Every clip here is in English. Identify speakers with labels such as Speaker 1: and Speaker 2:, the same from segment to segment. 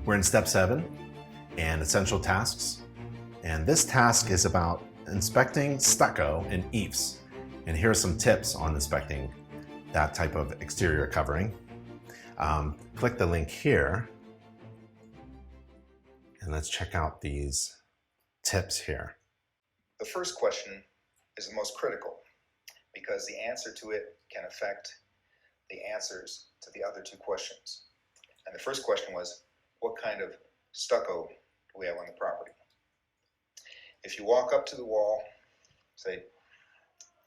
Speaker 1: We're in step 7 and essential tasks. And this task is about inspecting stucco and eaves. And here are some tips on inspecting that type of exterior covering. Click the link here and let's check out these tips here.
Speaker 2: The first question is the most critical because the answer to it can affect the answers to the other two questions. And the first question was, what kind of stucco do we have on the property? If you walk up to the wall, say,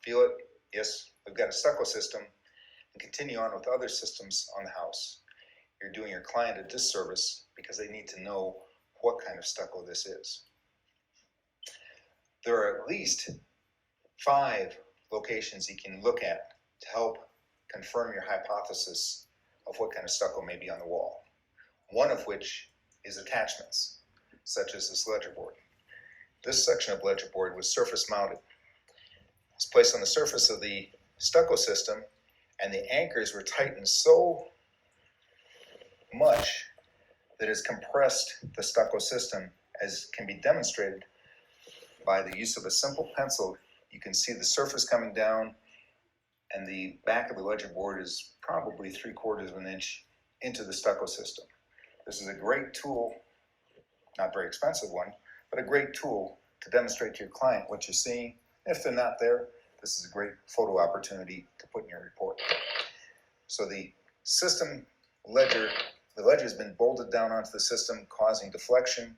Speaker 2: feel it, yes, we've got a stucco system, and continue on with other systems on the house, you're doing your client a disservice because they need to know what kind of stucco this is. There are at least 5 locations you can look at to help confirm your hypothesis of what kind of stucco may be on the wall. One of which is attachments, such as this ledger board. This section of ledger board was surface mounted. It's placed on the surface of the stucco system, and the anchors were tightened so much that it's compressed the stucco system, as can be demonstrated by the use of a simple pencil. You can see the surface coming down, and the back of the ledger board is probably 3/4 of an inch into the stucco system. This is a great tool, not very expensive one, but a great tool to demonstrate to your client what you're seeing. If they're not there, this is a great photo opportunity to put in your report. So the system ledger, the ledger has been bolted down onto the system, causing deflection.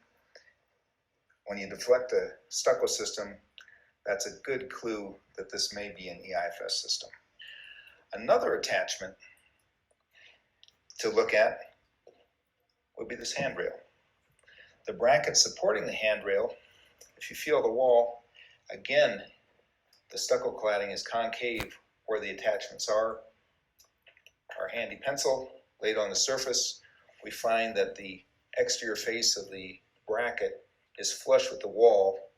Speaker 2: When you deflect a stucco system, that's a good clue that this may be an EIFS system. Another attachment to look at would be this handrail. The bracket supporting the handrail, if you feel the wall, again, the stucco cladding is concave where the attachments are. Our handy pencil laid on the surface, we find that the exterior face of the bracket is flush with the wall,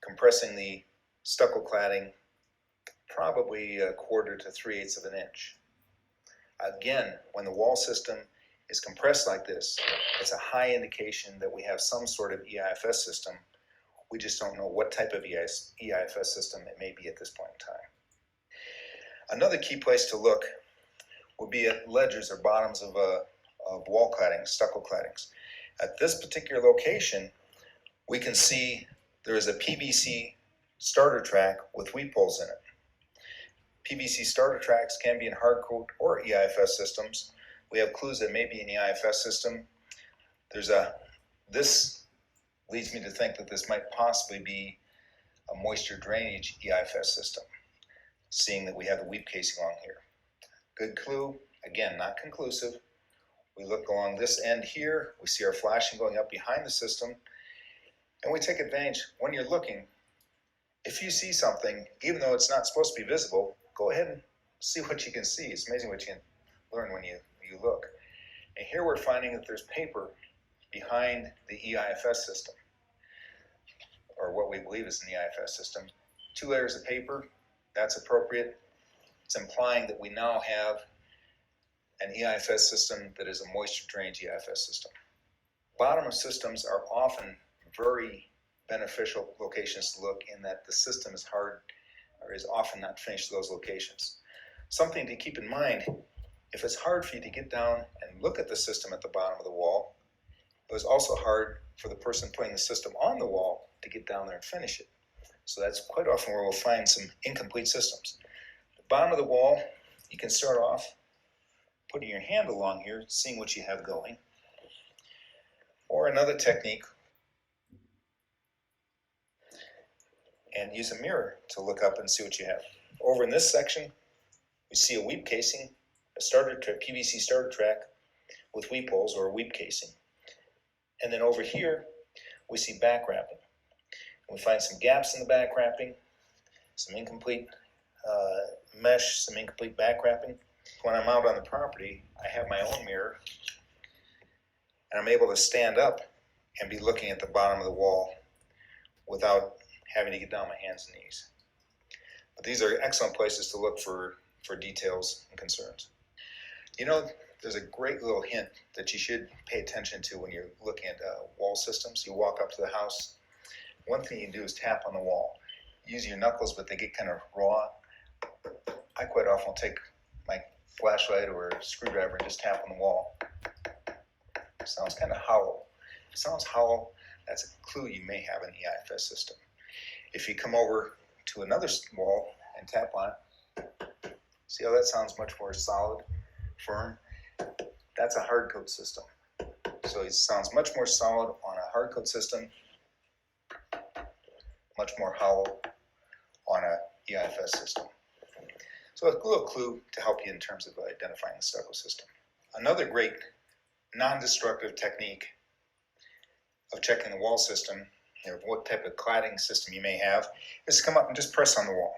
Speaker 2: compressing the stucco cladding probably 1/4 to 3/8 of an inch. Again, when the wall system is compressed like this, it's a high indication that we have some sort of EIFS system. We just don't know what type of EIFS system it may be at this point in time. Another key place to look would be at ledgers or bottoms of wall claddings, stucco claddings. At this particular location, we can see there is a PVC starter track with weep holes in it. PVC starter tracks can be in hard coat or EIFS systems. We have clues that may be an EIFS system. This leads me to think that this might possibly be a moisture drainage EIFS system, seeing that we have the weep casing along here. Good clue, again, not conclusive. We look along this end here, we see our flashing going up behind the system, and we take advantage. When you're looking, if you see something, even though it's not supposed to be visible, go ahead and see what you can see. It's amazing what you can learn when you look. And here we're finding that there's paper behind the EIFS system, or what we believe is an EIFS system. 2 layers of paper, that's appropriate. It's implying that we now have an EIFS system that is a moisture drainage EIFS system. Bottom of systems are often very beneficial locations to look in that the system is hard or is often not finished to those locations. Something to keep in mind, if it's hard for you to get down and look at the system at the bottom of the wall, it was also hard for the person putting the system on the wall to get down there and finish it. So that's quite often where we'll find some incomplete systems. The bottom of the wall, you can start off putting your hand along here, seeing what you have going. Or another technique, and use a mirror to look up and see what you have. Over in this section, we see a weep casing, a PVC starter track with weep holes or a weep casing. And then over here, we see back wrapping. We find some gaps in the back wrapping, some incomplete mesh, some incomplete back wrapping. When I'm out on the property, I have my own mirror, and I'm able to stand up and be looking at the bottom of the wall without having to get down on my hands and knees. But these are excellent places to look for details and concerns. You know, there's a great little hint that you should pay attention to when you're looking at wall systems. You walk up to the house. One thing you do is tap on the wall. Use your knuckles, but they get kind of raw. I quite often will take my flashlight or a screwdriver and just tap on the wall. It sounds kind of hollow. If it sounds hollow, that's a clue you may have an EIFS system. If you come over to another wall and tap on it, see how that sounds much more solid, firm? That's a hard coat system. So it sounds much more solid on a hard coat system, much more hollow on a EIFS system. So a little clue to help you in terms of identifying the stucco system. Another great non-destructive technique of checking the wall system, what type of cladding system you may have, is to come up and just press on the wall.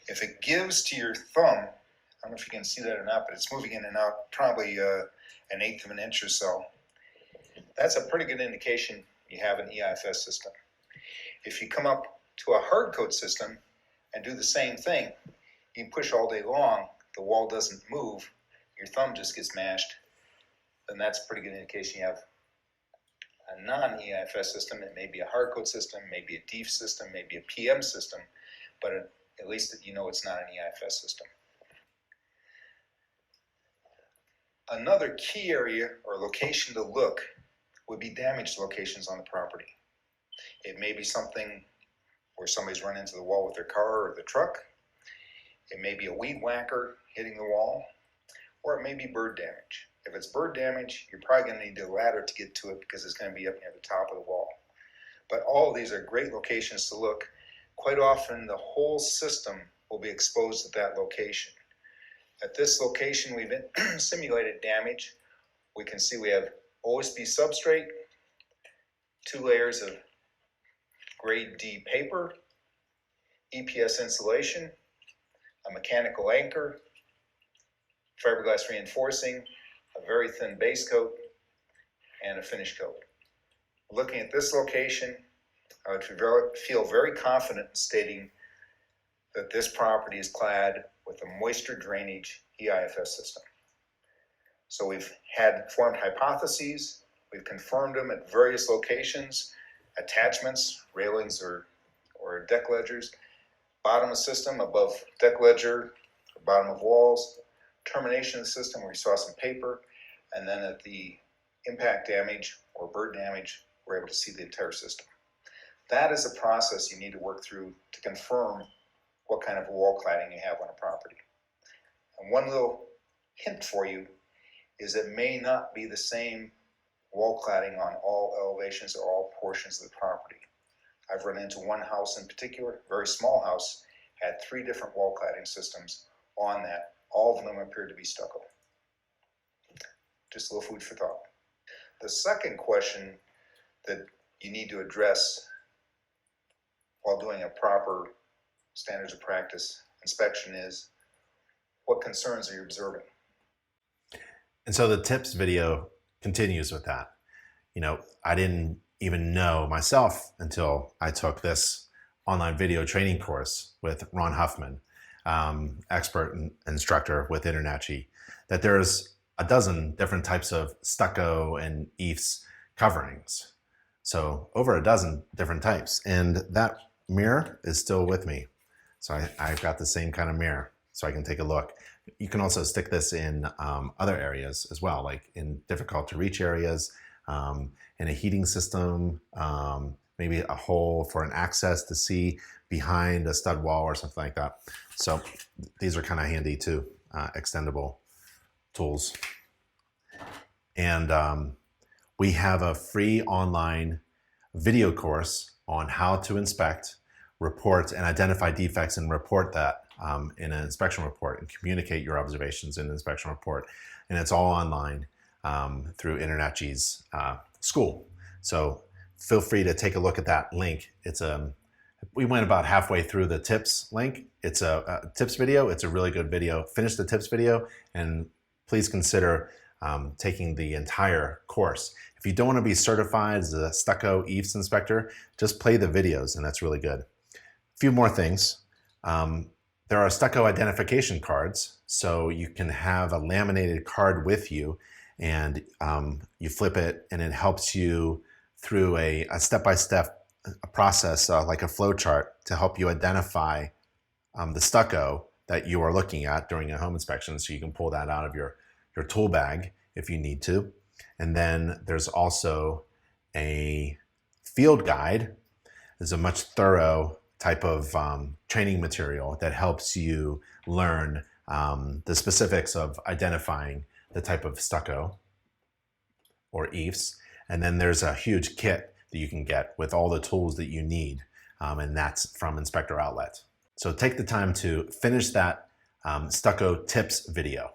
Speaker 2: If it gives to your thumb, I don't know if you can see that or not, but it's moving in and out probably 1/8 of an inch or so. That's a pretty good indication you have an EIFS system. If you come up to a hard coat system and do the same thing, you can push all day long, the wall doesn't move, your thumb just gets mashed, then that's a pretty good indication you have a non-EIFS system. It may be a hard coat system, maybe a DEEF system, maybe a PM system, but at least you know it's not an EIFS system. Another key area or location to look would be damaged locations on the property. It may be something where somebody's run into the wall with their car or the truck. It may be a weed whacker hitting the wall, or it may be bird damage. If it's bird damage, you're probably going to need a ladder to get to it because it's going to be up near the top of the wall. But all of these are great locations to look. Quite often, the whole system will be exposed at that location. At this location, we've simulated damage. We can see we have OSB substrate, 2 layers of grade D paper, EPS insulation, a mechanical anchor, fiberglass reinforcing, a very thin base coat, and a finish coat. Looking at this location, I would feel very confident in stating that this property is clad with a moisture drainage EIFS system. So we've had formed hypotheses, we've confirmed them at various locations, attachments, railings or deck ledgers, bottom of system above deck ledger, bottom of walls, termination of the system where you saw some paper, and then at the impact damage or bird damage, we're able to see the entire system. That is a process you need to work through to confirm what kind of wall cladding you have on a property. And one little hint for you is it may not be the same wall cladding on all elevations or all portions of the property. I've run into one house in particular, very small house, had 3 different wall cladding systems on that. All of them appeared to be stucco. Just a little food for thought. The second question that you need to address while doing a proper standards of practice inspection is, what concerns are you observing?
Speaker 1: And so the tips video continues with that. I didn't even know myself until I took this online video training course with Ron Huffman, expert and instructor with InterNACHI, that there's a dozen different types of stucco and EIFS coverings. So over a dozen different types. And that mirror is still with me. So I've got the same kind of mirror so I can take a look. You can also stick this in other areas as well, like in difficult to reach areas, in a heating system, maybe a hole for an access to see behind a stud wall or something like that. So these are kind of handy too, extendable tools. And we have a free online video course on how to inspect, report, and identify defects and report that in an inspection report and communicate your observations in an inspection report. And it's all online through InterNACHI's school. So feel free to take a look at that link. We went about halfway through the tips link. It's a tips video. It's a really good video. Finish the tips video and please consider taking the entire course. If you don't want to be certified as a stucco EIFS inspector, just play the videos and that's really good. A few more things. There are stucco identification cards, so you can have a laminated card with you, and you flip it and it helps you through a step-by-step process, like a flow chart, to help you identify the stucco that you are looking at during a home inspection, so you can pull that out of your tool bag if you need to. And then there's also a field guide. It's a much thorough type of training material that helps you learn the specifics of identifying the type of stucco or EIFS. And then there's a huge kit that you can get with all the tools that you need, and that's from Inspector Outlet. So take the time to finish that stucco tips video.